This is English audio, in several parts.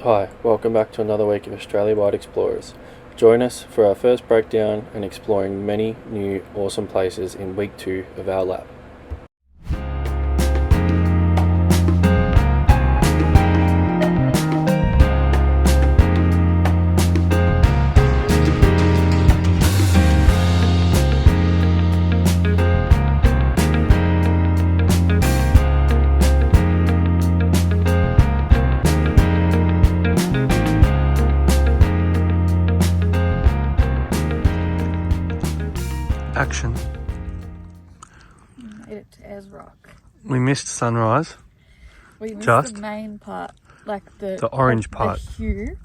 Hi, welcome back to another week of Australia-wide Explorers. Join us for our first breakdown and exploring many new awesome places in week 2 of our lap. Action. Made it to Rock. We missed sunrise. We missed Just the main part, like the orange part. The hue.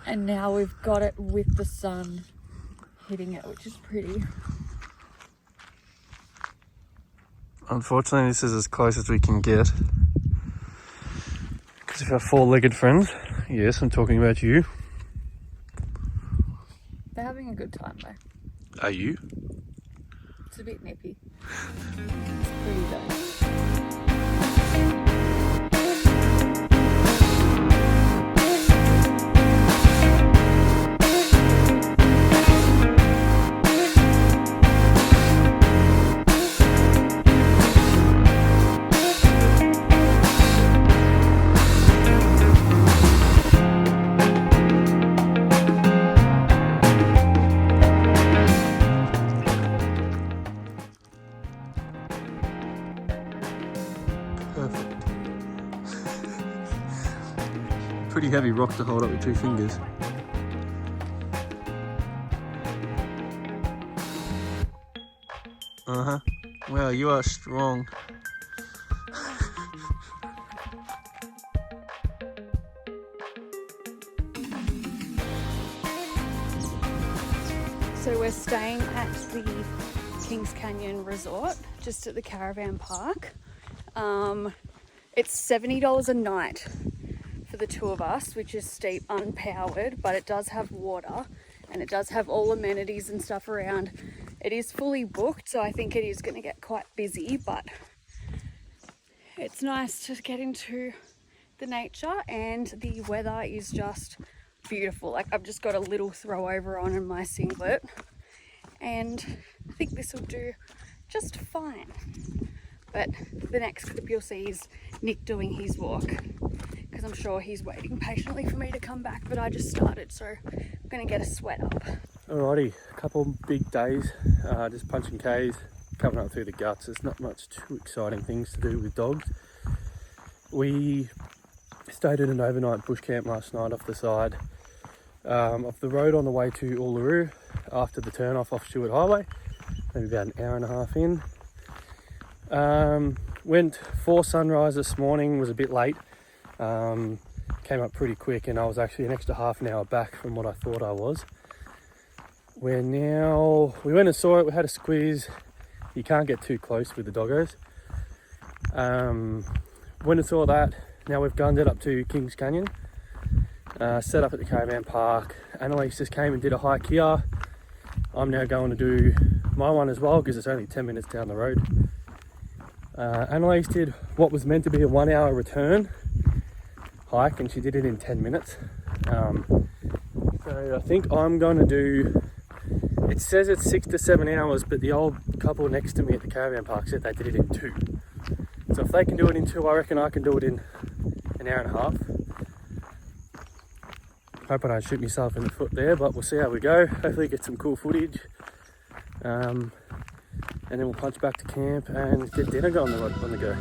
And now we've got it with the sun hitting it, which is pretty. Unfortunately, this is as close as we can get. Because of our four-legged friends, yes, I'm talking about you. They're having a good time though. Are you? It's a bit nippy. It's pretty though. Perfect. Pretty heavy rock to hold up with two fingers. Wow, you are strong. So we're staying at the Kings Canyon Resort, just at the caravan park. It's $70 a night for the two of us, which is steep, unpowered, but it does have water and it does have all amenities and stuff around. It is fully booked, so I think it is going to get quite busy, but it's nice to get into the nature, and the weather is just beautiful. Like, I've just got a little throwover on in my singlet, and I think this will do just fine. But the next clip you'll see is Nick doing his walk, because I'm sure he's waiting patiently for me to come back, but I just started, so I'm going to get a sweat up. Alrighty, a couple big days, just punching K's, coming up through the guts. There's not much too exciting things to do with dogs. We stayed at an overnight bush camp last night off the side of the road on the way to Uluru after the turn off Stewart Highway, maybe about an hour and a half in. Went for sunrise this morning, was a bit late, came up pretty quick, and I was actually an extra half an hour back from what I thought I was. We went and saw it, we had a squeeze. You can't get too close with the doggos. Went and saw that. Now we've gunned it up to Kings Canyon, set up at the caravan park. Annalise just came and did a hike here. I'm now going to do my one as well, because it's only 10 minutes down the road. Annalise did what was meant to be a 1 hour return hike, and she did it in 10 minutes. So I think I'm going to do, it says it's 6 to 7 hours, but the old couple next to me at the caravan park said they did it in 2. So if they can do it in 2, I reckon I can do it in an hour and a half. Hope I don't shoot myself in the foot there, but we'll see how we go. Hopefully get some cool footage. And then we'll punch back to camp and get dinner on the go.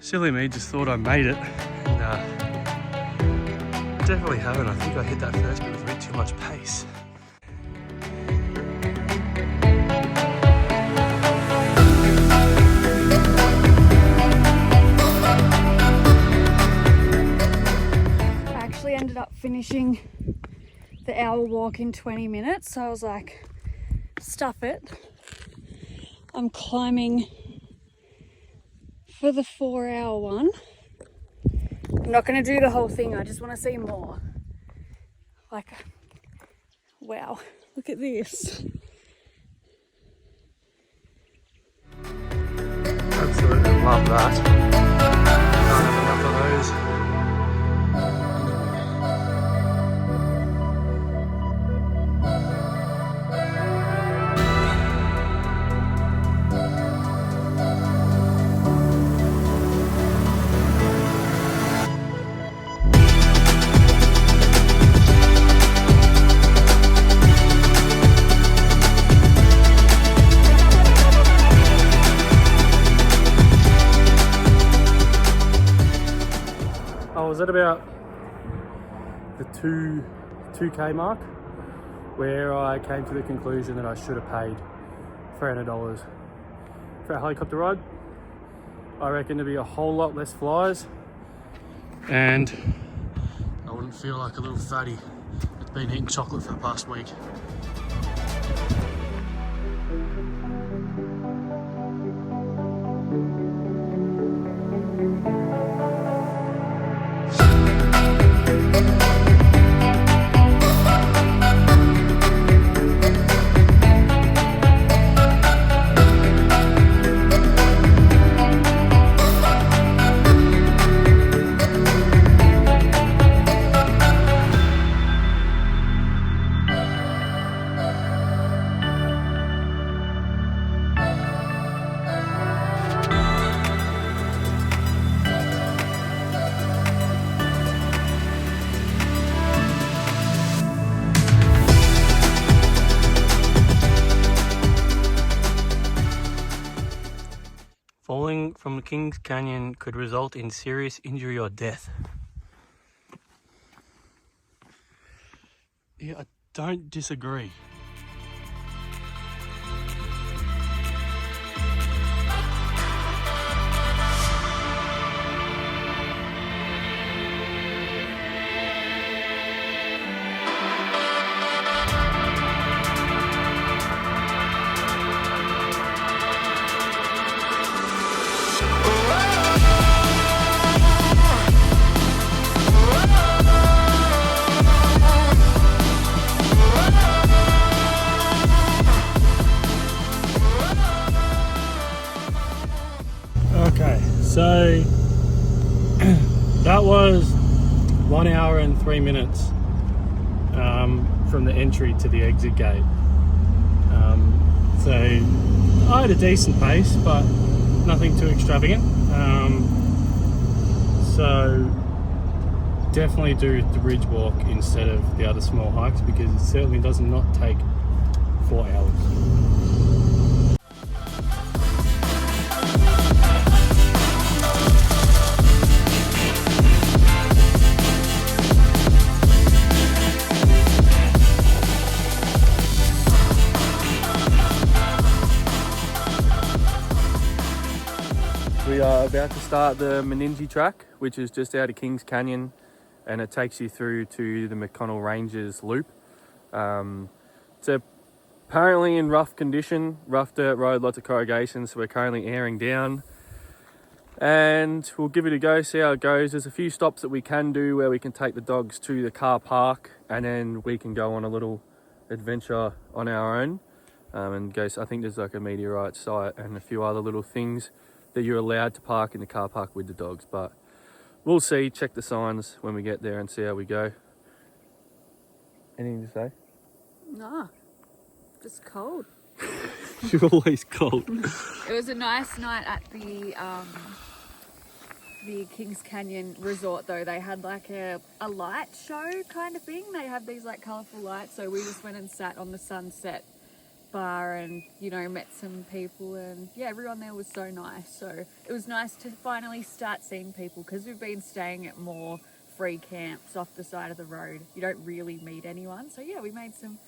Silly me, just thought I made it. Nah, definitely haven't. I think I hit that first bit with a bit too much pace. Ended up finishing the hour walk in 20 minutes, so I was like, stuff it, I'm climbing for the 4-hour one. I'm not going to do the whole thing, I just want to see more. Like, Wow, look at this. Absolutely love that. Can't have enough of those. I was at about the 2K mark where I came to the conclusion that I should have paid $300 for a helicopter ride. I reckon there'd be a whole lot less flies and I wouldn't feel like a little fatty that's been eating chocolate for the past week. Falling from the Kings Canyon could result in serious injury or death. Yeah, I don't disagree. Okay, so that was 1 hour and 3 minutes from the entry to the exit gate. So I had a decent pace, but nothing too extravagant. So definitely do the ridge walk instead of the other small hikes because it certainly does not take 4 hours. We are about to start the Mereenie track, which is just out of Kings Canyon, and it takes you through to the McConnell Ranges loop. It's apparently in rough condition, rough dirt road, lots of corrugation, so we're currently airing down. And we'll give it a go, see how it goes. There's a few stops that we can do where we can take the dogs to the car park, and then we can go on a little adventure on our own. And go, I think there's like a meteorite site and a few other little things that you're allowed to park in the car park with the dogs, but we'll see, check the signs when we get there and see how we go. Anything to say? Nah, just cold. You're always cold. It was a nice night at the Kings Canyon resort though. They had like a light show kind of thing. They have these like colourful lights, so we just went and sat on the sunset bar and, you know, met some people, and yeah, everyone there was so nice. So it was nice to finally start seeing people because we've been staying at more free camps off the side of the road. You don't really meet anyone. So yeah, we made some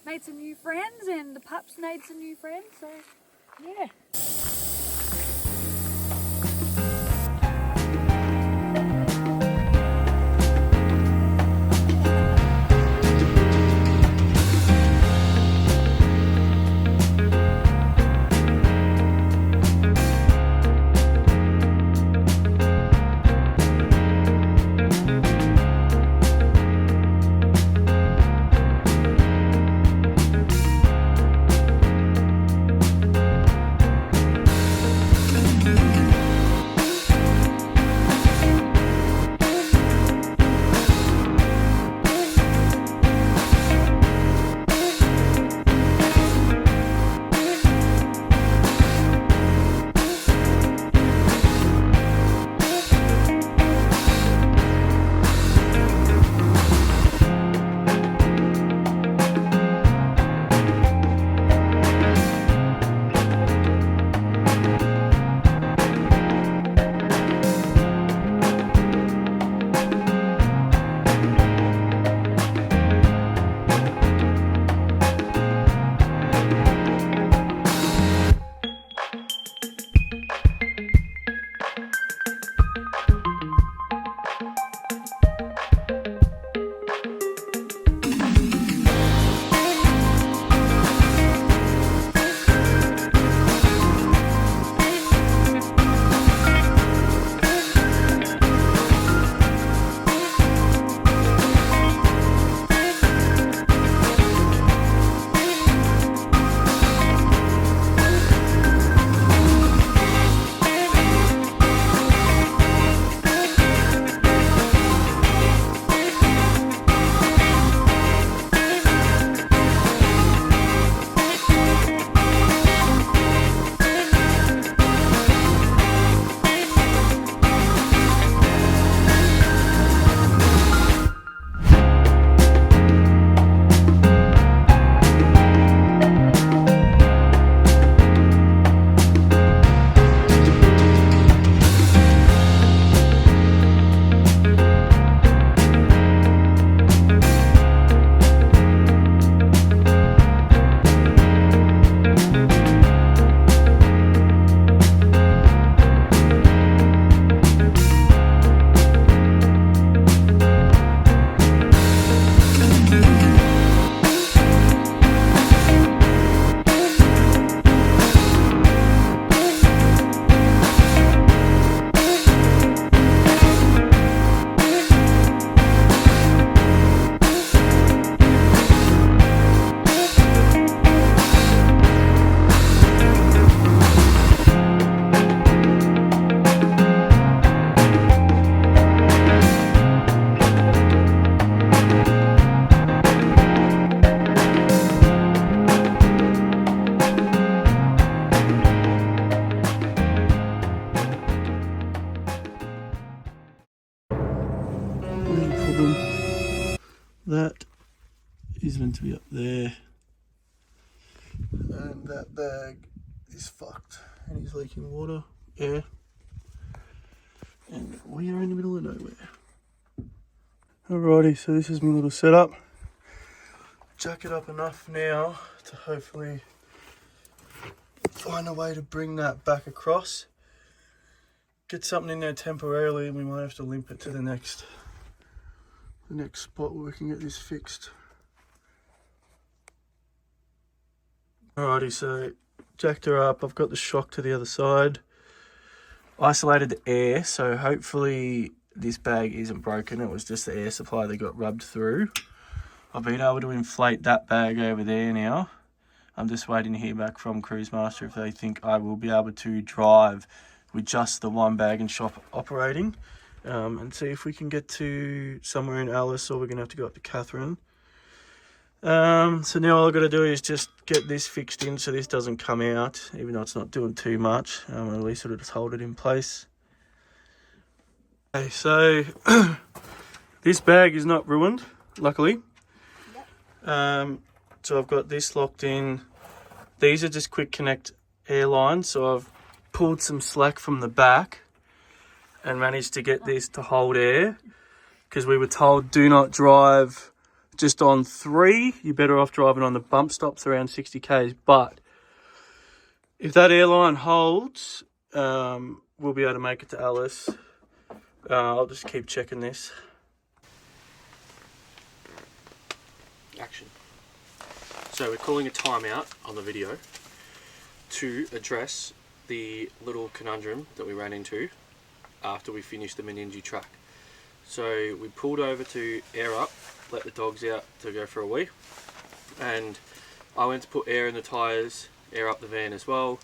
new friends, and the pups made some new friends. So yeah. meant to be up there. And that bag is fucked. And he's leaking water, air. And we are in the middle of nowhere. Alrighty, so this is my little setup. Jack it up enough now to hopefully find a way to bring that back across. Get something in there temporarily, and we might have to limp it to the next spot where we can get this fixed. Alrighty, so jacked her up. I've got the shock to the other side. Isolated the air, so hopefully this bag isn't broken. It was just the air supply that got rubbed through. I've been able to inflate that bag over there now. I'm just waiting to hear back from Cruise Master if they think I will be able to drive with just the one bag and shop operating, and see if we can get to somewhere in Alice, or we're going to have to go up to Catherine. So now all I've got to do is just get this fixed in so this doesn't come out, even though it's not doing too much. At least it'll just hold it in place. Okay, so this bag is not ruined, luckily. So I've got this locked in. These are just quick connect air lines, so I've pulled some slack from the back and managed to get this to hold air, because we were told do not drive just on 3. You're better off driving on the bump stops around 60 k's. But if that airline holds, we'll be able to make it to Alice. I'll just keep checking this. Action. So we're calling a timeout on the video to address the little conundrum that we ran into after we finished the Mereenie track. So we pulled over to air up, let the dogs out to go for a wee, and I went to put air in the tyres, air up the van as well.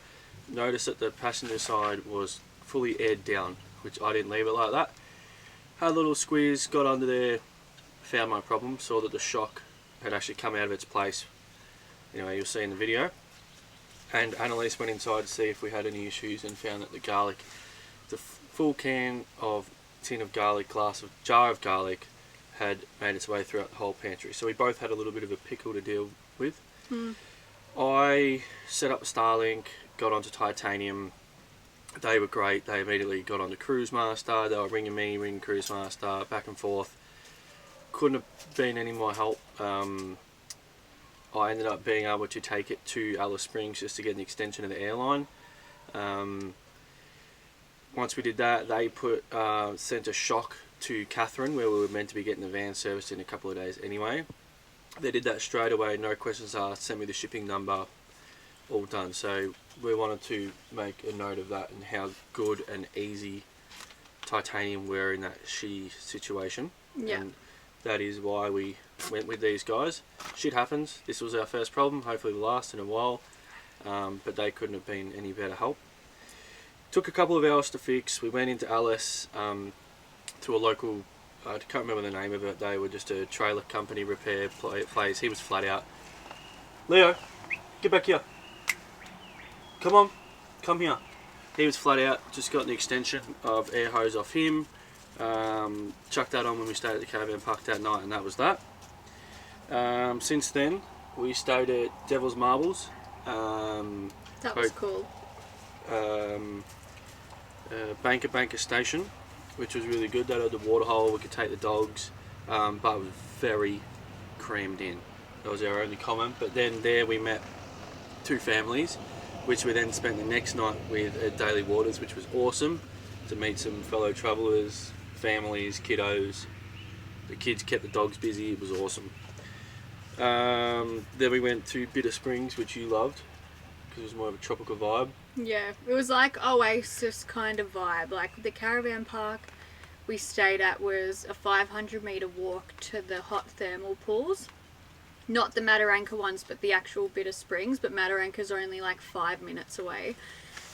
Noticed that the passenger side was fully aired down, which I didn't leave it like that. Had a little squeeze, got under there, found my problem, saw that the shock had actually come out of its place. Anyway, you'll see in the video. And Annalise went inside to see if we had any issues and found that the garlic, the full tin of garlic, jar of garlic, had made its way throughout the whole pantry. So we both had a little bit of a pickle to deal with. I set up Starlink, got onto Titanium. They were great. They immediately got onto Cruise Master. They were ringing me, ringing Cruise Master, back and forth. Couldn't have been any more help. I ended up being able to take it to Alice Springs just to get an extension of the airline. Once we did that, they sent a shock to Catherine, where we were meant to be getting the van serviced in a couple of days anyway. They did that straight away, no questions asked, sent me the shipping number, all done. So we wanted to make a note of that and how good and easy Titanium were in that shitty situation. Yeah. And that is why we went with these guys. Shit happens. This was our first problem, hopefully the last in a while, but they couldn't have been any better help. Took a couple of hours to fix. We went into Alice to a local, I can't remember the name of it, they were just a trailer company repair place. He was flat out. Leo, get back here. Come on, come here. He was flat out, just got the extension of air hose off him. Chucked that on when we stayed at the caravan park that night, and that was that. Since then, we stayed at Devil's Marbles. That was cool. Banker Station, which was really good. That had the water hole, we could take the dogs, but it was very crammed in. That was our only comment. But then there we met 2 families, which we then spent the next night with at Daly Waters, which was awesome, to meet some fellow travellers, families, kiddos. The kids kept the dogs busy, it was awesome. Then we went to Bitter Springs, which you loved, because it was more of a tropical vibe. Yeah, it was like Oasis kind of vibe. Like the caravan park we stayed at was a 500-metre walk to the hot thermal pools. Not the Mataranka ones, but the actual Bitter Springs. But Mataranka's only like 5 minutes away.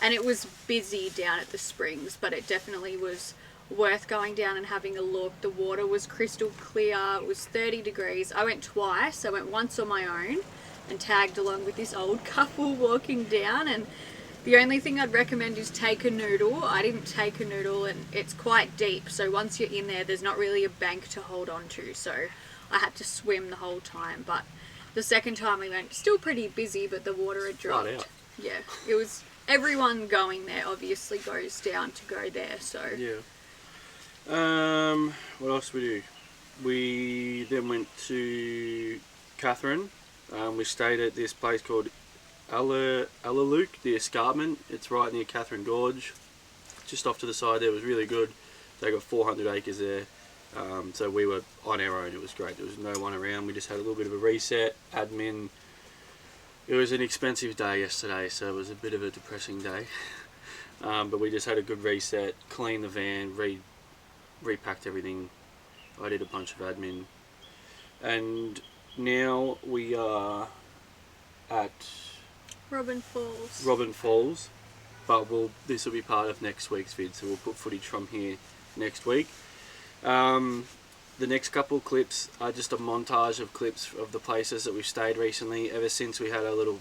And it was busy down at the springs, but it definitely was worth going down and having a look. The water was crystal clear. It was 30 degrees. I went twice. I went once on my own and tagged along with this old couple walking down, and the only thing I'd recommend is take a noodle. I didn't take a noodle, and it's quite deep, so once you're in there, there's not really a bank to hold on to, so I had to swim the whole time. But The second time we went, still pretty busy, but the water had dropped. Flat out. Yeah, it was. Everyone going there obviously goes down to go there. So Yeah. What else did we do? We then went to Catherine. We stayed at this place called Uluru, the escarpment. It's right near Catherine Gorge, just off to the side there. It was really good. They got 400 acres there. So we were on our own. It was great. There was no one around. We just had a little bit of a reset, admin. It was an expensive day yesterday, so it was a bit of a depressing day. But we just had a good reset, cleaned the van, repacked everything. I did a bunch of admin. And now we are at Robin Falls. Robin Falls, but this will be part of next week's vid, so we'll put footage from here next week. The next couple of clips are just a montage of clips of the places that we've stayed recently. Ever since we had our little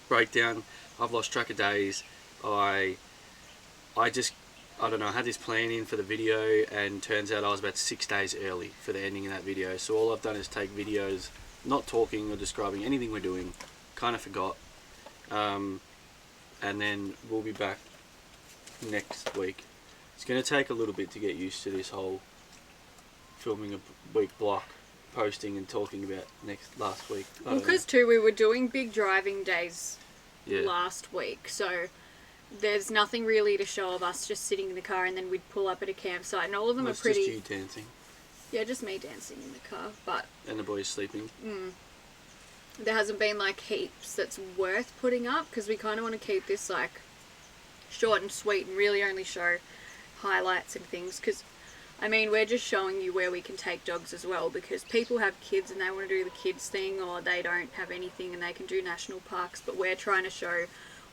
breakdown, I've lost track of days. I don't know, I had this plan in for the video, and turns out I was about 6 days early for the ending of that video. So all I've done is take videos, not talking or describing anything we're doing, kind of forgot. And then we'll be back next week. It's going to take a little bit to get used to this whole filming a week block, posting and talking about last week. Well, because too, we were doing big driving days Yeah. last week, so there's nothing really to show of us just sitting in the car, and then we'd pull up at a campsite, and all of them It's are pretty. just you dancing Yeah, just me dancing in the car, but and the boys sleeping. there hasn't been like heaps that's worth putting up, because we kind of want to keep this like short and sweet and really only show highlights and things, because I mean, we're just showing you where we can take dogs as well, because people have kids and they want to do the kids thing, or they don't have anything and they can do national parks, but we're trying to show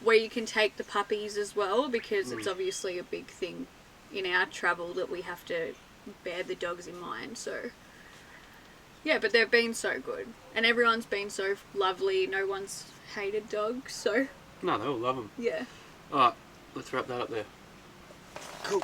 where you can take the puppies as well, because it's obviously a big thing in our travel that we have to bear the dogs in mind. So yeah, but they've been so good and everyone's been so lovely. No one's hated dogs, so No, they all love them. yeah. Alright, let's wrap that up there. Cool.